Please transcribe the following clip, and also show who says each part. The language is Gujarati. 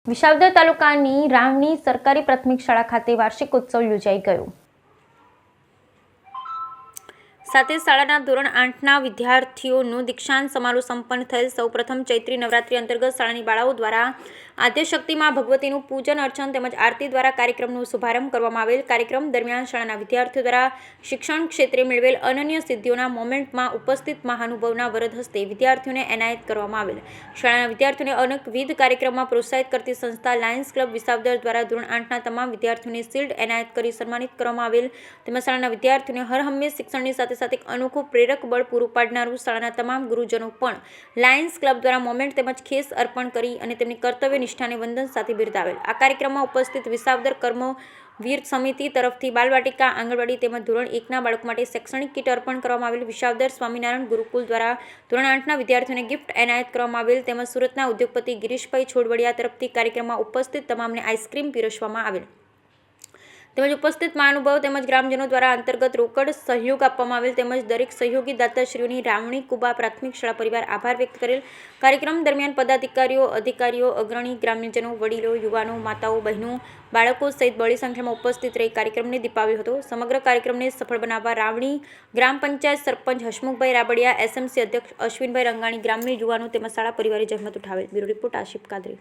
Speaker 1: વિસાવદર તાલુકાની રાવણી સરકારી પ્રાથમિક શાળા ખાતે વાર્ષિક ઉત્સવ યોજાઈ ગયો। સાથે શાળાના ધોરણ 8ના વિદ્યાર્થીઓનો દીક્ષાંત સમારોહ સંપન્ન થયેલ। સૌપ્રથમ ચૈત્રી નવરાત્રી અંતર્ગત શાળાની બાળાઓ દ્વારા આદ્યશક્તિમાં ભગવતીનું પૂજન અર્ચન તેમજ આરતી દ્વારા કાર્યક્રમનો શુભારંભ કરવામાં આવેલ। કાર્યક્રમ દરમિયાન શાળાના વિદ્યાર્થીઓ દ્વારા શિક્ષણ ક્ષેત્રે મેળવેલ અનન્ય સિદ્ધિઓના મોમેન્ટમાં ઉપસ્થિત મહાનુભાવના વરદ હસ્તે વિદ્યાર્થીઓને એનાયત કરવામાં આવેલ। શાળાના વિદ્યાર્થીઓને અનેકવિધ કાર્યક્રમમાં પ્રોત્સાહિત કરતી સંસ્થા લાયન્સ ક્લબ વિસાવદર દ્વારા ધોરણ 8ના તમામ વિદ્યાર્થીઓને શિલ્ડ એનાયત કરી સન્માનિત કરવામાં આવેલ। તેમજ શાળાના વિદ્યાર્થીઓને હર હંમેશ શિક્ષણની સાથે એક અનોખું પ્રેરક બળ પૂરું પાડનારું શાળાના તમામ ગુરુજનો પણ લાયન્સ ક્લબ દ્વારા મોમેન્ટ તેમજ ખેસ અર્પણ કરી અને તેમની કર્તવ્ય નિષ્ઠાને વંદન સાથે બિરદાવેલ। આ કાર્યક્રમમાં ઉપસ્થિત વિસાવદર કર્મવીર સમિતિ તરફથી બાલવાટિકા, આંગણવાડી તેમજ ધોરણ 1ના બાળકો માટે શૈક્ષણિક કીટ અર્પણ કરવામાં આવેલ। વિસાવદર સ્વામિનારાયણ ગુરુકુલ દ્વારા ધોરણ 8ના વિદ્યાર્થીઓને ગિફ્ટ એનાયત કરવામાં આવેલ। તેમજ સુરતના ઉદ્યોગપતિ ગિરીશભાઈ છોડવડિયા તરફથી કાર્યક્રમમાં ઉપસ્થિત તમામને આઈસ્ક્રીમ પીરસવામાં આવેલ। તેમજ ઉપસ્થિત મહાનુભાવો તેમજ ગ્રામજનો દ્વારા અંતર્ગત રોકડ સહયોગ આપવામાં આવેલ। તેમજ દરેક સહયોગી દાતાશ્રીઓની રાવણી કુબા પ્રાથમિક શાળા પરિવાર આભાર વ્યક્ત કરેલ। કાર્યક્રમ દરમિયાન પદાધિકારીઓ, અધિકારીઓ, અગ્રણી ગ્રામ્યજનો, વડીલો, યુવાનો, માતાઓ, બહેનો, બાળકો સહિત બહોળી સંખ્યામાં ઉપસ્થિત રહી કાર્યક્રમને દીપાવ્યો હતો। સમગ્ર કાર્યક્રમને સફળ બનાવવા રાવણી ગ્રામ પંચાયત સરપંચ હસમુખભાઈ રાબડિયા, એસએમસી અધ્યક્ષ અશ્વિનભાઈ રંગાણી, ગ્રામ્ય યુવાનો તેમજ શાળા પરિવારે જહેમત ઉઠાવેલ। Bureau report Ashif Kadri.